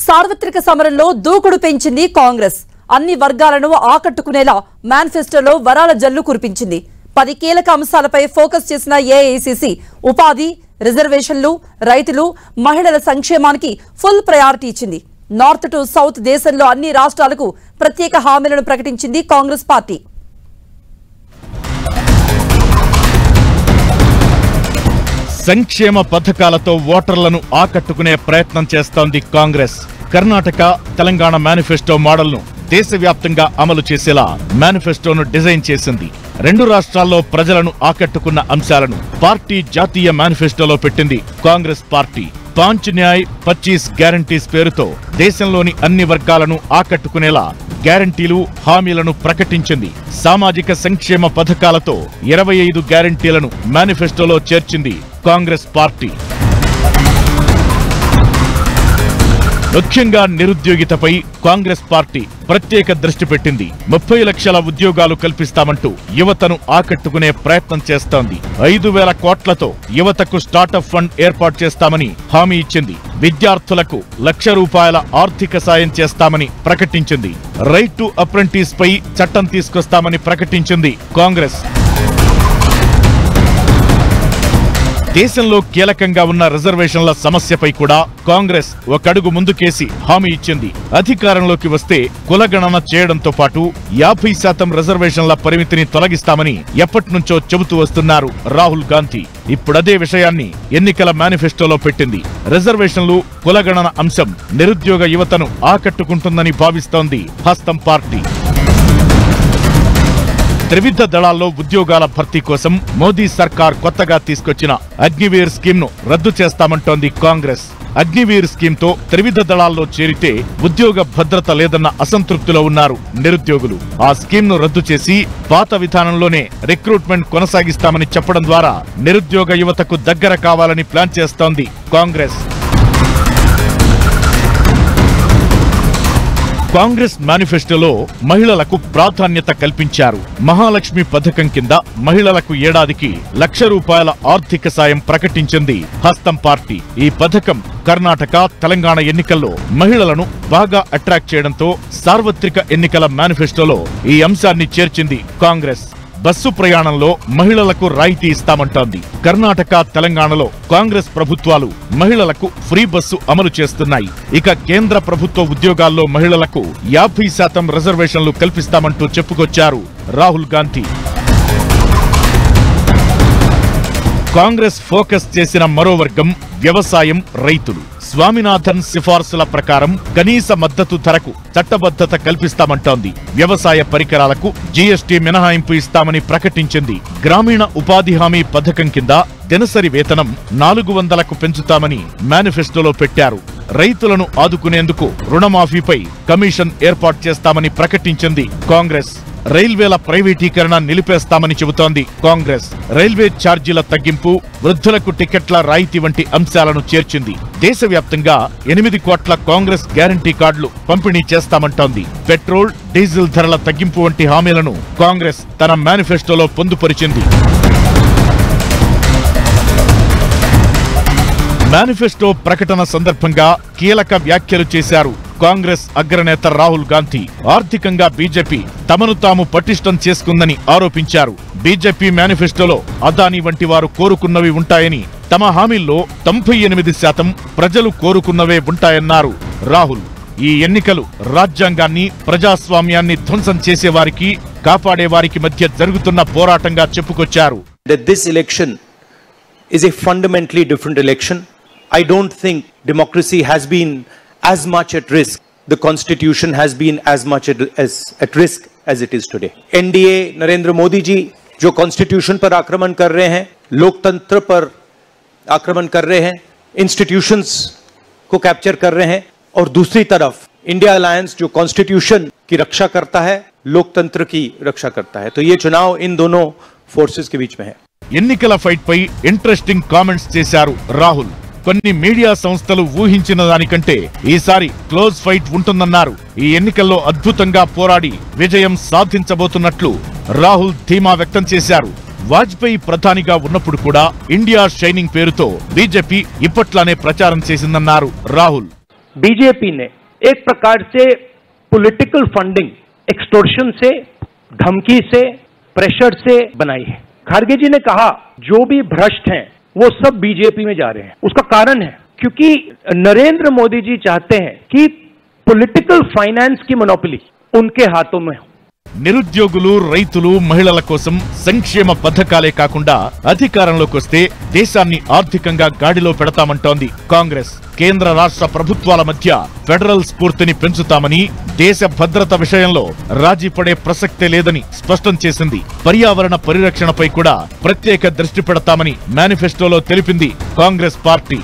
సార్వత్రిక సమరంలో దూకుడు పెంచింది కాంగ్రెస్. అన్ని వర్గాలను ఆకట్టుకునేలా మేనిఫెస్టోలో వరాల జల్లు కురిపించింది. 10 కీలక అంశాలపై ఫోకస్ చేసిన ఏఐసిసి ఉపాధి, రిజర్వేషన్లు, రైతులు, మహిళల సంక్షేమానికి ఫుల్ ప్రయారిటీ ఇచ్చింది. నార్త్ టు సౌత్ దేశంలో అన్ని రాష్ట్రాలకు ప్రత్యేక హామీలను ప్రకటించింది కాంగ్రెస్ పార్టీ. సంక్షేమ పథకాలతో ఓటర్లను ఆకట్టుకునే ప్రయత్నం చేస్తోంది కాంగ్రెస్. కర్ణాటక, తెలంగాణ మేనిఫెస్టో మోడల్ను దేశవ్యాప్తంగా అమలు చేసేలా మేనిఫెస్టోను డిజైన్ చేసింది. 2 రాష్ట్రాల్లో ప్రజలను ఆకట్టుకున్న అంశాలను పార్టీ జాతీయ మేనిఫెస్టోలో పెట్టింది కాంగ్రెస్ పార్టీ. 5 న్యాయ్ 25 గ్యారంటీస్ పేరుతో దేశంలోని అన్ని వర్గాలను ఆకట్టుకునేలా గ్యారంటీలు, హామీలను ప్రకటించింది. సామాజిక సంక్షేమ పథకాలతో 25 గ్యారంటీలను మేనిఫెస్టోలో చేర్చింది కాంగ్రెస్ పార్టీ. ముఖ్యంగా నిరుద్యోగితపై కాంగ్రెస్ పార్టీ ప్రత్యేక దృష్టి పెట్టింది. 30 లక్షల ఉద్యోగాలు కల్పిస్తామంటూ యువతను ఆకట్టుకునే ప్రయత్నం చేస్తోంది. 5,000 కోట్లతో యువతకు స్టార్టప్ ఫండ్ ఏర్పాటు చేస్తామని హామీ ఇచ్చింది. విద్యార్థులకు ₹1,00,000 ఆర్థిక సాయం చేస్తామని ప్రకటించింది. రైట్ టు అప్రెంటిస్ పై చట్టం తీసుకొస్తామని ప్రకటించింది కాంగ్రెస్. దేశంలో కీలకంగా ఉన్న రిజర్వేషన్ల సమస్యపై కూడా కాంగ్రెస్ ఒక అడుగు ముందుకేసి హామీ ఇచ్చింది. అధికారంలోకి వస్తే కులగణన చేయడంతో పాటు 50% రిజర్వేషన్ల పరిమితిని తొలగిస్తామని ఎప్పటినుంచో చెబుతూ వస్తున్నారు రాహుల్ గాంధీ. ఇప్పుడదే విషయాన్ని ఎన్నికల మేనిఫెస్టోలో పెట్టింది. రిజర్వేషన్లు, కులగణన అంశం నిరుద్యోగ యువతను ఆకట్టుకుంటుందని భావిస్తోంది హస్తం పార్టీ. త్రివిధ దళాల్లో ఉద్యోగాల భర్తీ కోసం మోదీ సర్కార్ కొత్తగా తీసుకొచ్చిన అగ్నివీర్ స్కీమ్ను రద్దు చేస్తామంటోంది కాంగ్రెస్. అగ్నివీర్ స్కీమ్తో త్రివిధ దళాల్లో చేరితే ఉద్యోగ భద్రత లేదన్న అసంతృప్తిలో ఉన్నారు నిరుద్యోగులు. ఆ స్కీమ్ను రద్దు చేసి పాత విధానంలోనే రిక్రూట్మెంట్ కొనసాగిస్తామని చెప్పడం ద్వారా నిరుద్యోగ యువతకు దగ్గర కావాలని ప్లాన్ చేస్తోంది కాంగ్రెస్. కాంగ్రెస్ మేనిఫెస్టోలో మహిళలకు ప్రాధాన్యత కల్పించారు. మహాలక్ష్మి పథకం కింద మహిళలకు ఏడాదికి ₹1,00,000 ఆర్థిక సాయం ప్రకటించింది హస్తం పార్టీ. ఈ పథకం కర్ణాటక, తెలంగాణ ఎన్నికల్లో మహిళలను బాగా అట్రాక్ట్ చేయడంతో సార్వత్రిక ఎన్నికల మేనిఫెస్టోలో ఈ అంశాన్ని చేర్చింది కాంగ్రెస్. బస్సు ప్రయాణంలో మహిళలకు రాయితీ ఇస్తామంటోంది. కర్ణాటక, తెలంగాణలో కాంగ్రెస్ ప్రభుత్వాలు మహిళలకు ఫ్రీ బస్సు అమలు చేస్తున్నాయి. ఇక కేంద్ర ప్రభుత్వ ఉద్యోగాల్లో మహిళలకు 50% రిజర్వేషన్లు కల్పిస్తామంటూ చెప్పుకొచ్చారు రాహుల్ గాంధీ. కాంగ్రెస్ ఫోకస్ చేసిన మరో వర్గం వ్యవసాయం, రైతులు. స్వామినాథన్ సిఫార్సుల ప్రకారం కనీస మద్దతు ధరకు చట్టబద్ధత కల్పిస్తామంటోంది. వ్యవసాయ పరికరాలకు జీఎస్టీ మినహాయింపు ఇస్తామని ప్రకటించింది. గ్రామీణ ఉపాధి హామీ పథకం కింద దినసరి వేతనం 400కు పెంచుతామని మేనిఫెస్టోలో పెట్టారు. రైతులను ఆదుకునేందుకు రుణమాఫీపై కమిషన్ ఏర్పాటు చేస్తామని ప్రకటించింది కాంగ్రెస్. రైల్వేల ప్రైవేటీకరణ నిలిపేస్తామని చెబుతోంది కాంగ్రెస్. రైల్వే ఛార్జీల తగ్గింపు, వృద్ధులకు టికెట్ల రాయితీ వంటి అంశాలను చేర్చింది. దేశవ్యాప్తంగా 8 కోట్ల కాంగ్రెస్ గ్యారంటీ కార్డులు పంపిణీ చేస్తామంటోంది. పెట్రోల్, డీజిల్ ధరల తగ్గింపు వంటి హామీలను కాంగ్రెస్ తన మేనిఫెస్టోలో పొందుపరిచింది. మేనిఫెస్టో ప్రకటన సందర్భంగా కీలక వ్యాఖ్యలు చేశారు కాంగ్రెస్ అగ్రనేత రాహుల్ గాంధీ. ఆర్థికంగా బీజేపీ తమను తాము పటిష్టం చేసుకుందని ఆరోపించారు. బీజేపీ మేనిఫెస్టోలో అదానీ వంటి వారు కోరుకున్నవి ఉంటాయని, తమ హామీల్లో 98% ప్రజలు కోరుకున్నవే ఉంటాయన్నారు రాహుల్. ఈ ఎన్నికలు రాజ్యాంగాన్ని, ప్రజాస్వామ్యాన్ని ధ్వంసం చేసేవారికి, కాపాడేవారికి మధ్య జరుగుతున్న పోరాటంగా చెప్పుకొచ్చారు. This election is a fundamentally different election. I don't think democracy has been as much at risk. The constitution has been as much at risk as it is today. NDA Narendra Modi ji जो constitution पर आक्रमण कर रहे हैं, लोकतंत्र पर आक्रमण कर रहे हैं, institutions को कैप्चर कर रहे हैं, और दूसरी तरफ इंडिया अलायंस जो constitution की रक्षा करता है, लोकतंत्र की रक्षा करता है. तो ये चुनाव इन दोनों फोर्सेस के बीच में है. ఎన్నికల ఫైట్ పై ఇంట్రెస్టింగ్ కామెంట్స్ చేశారు రాహుల్. కొన్ని మీడియా సంస్థలు ఊహించిన దానికంటే ఈసారి క్లోజ్ ఫైట్ ఉంటుందన్నారు. ఈ ఎన్నికల్లో అద్భుతంగా పోరాడి విజయం సాధించబోతున్నట్లు రాహుల్ ధీమా వ్యక్తం చేశారు. వాజ్పేయి ప్రధానిగా ఉన్నప్పుడు కూడా ఇండియా షైనింగ్ పేరుతో బీజేపీ ఇప్పట్లానే ప్రచారం చేసిందన్నారు రాహుల్. बीजेपी ने एक प्रकार से पॉलिटिकल फंडिंग एक्सटोर्शन से, धमकी से, प्रेशर से बनाई है। खड़गे जी ने कहा जो भी भ्रष्ट हैं वो सब बीजेपी में जा रहे हैं। उसका कारण है क्योंकि नरेंद्र मोदी जी चाहते हैं कि पॉलिटिकल फाइनेंस की मोनोपोली उनके हाथों में हो। నిరుద్యోగులు, రైతులు, మహిళల కోసం సంక్షేమ పథకాలే కాకుండా అధికారంలోకి వస్తే దేశాన్ని ఆర్థికంగా గాడిలో పెడతామంటోంది కాంగ్రెస్. కేంద్ర రాష్ట్ర ప్రభుత్వాల మధ్య ఫెడరల్ స్ఫూర్తిని పెంచుతామని, దేశ భద్రత విషయంలో రాజీ పడే ప్రసక్తే లేదని స్పష్టం చేసింది. పర్యావరణ పరిరక్షణపై కూడా ప్రత్యేక దృష్టి పెడతామని మేనిఫెస్టోలో తెలిపింది కాంగ్రెస్ పార్టీ.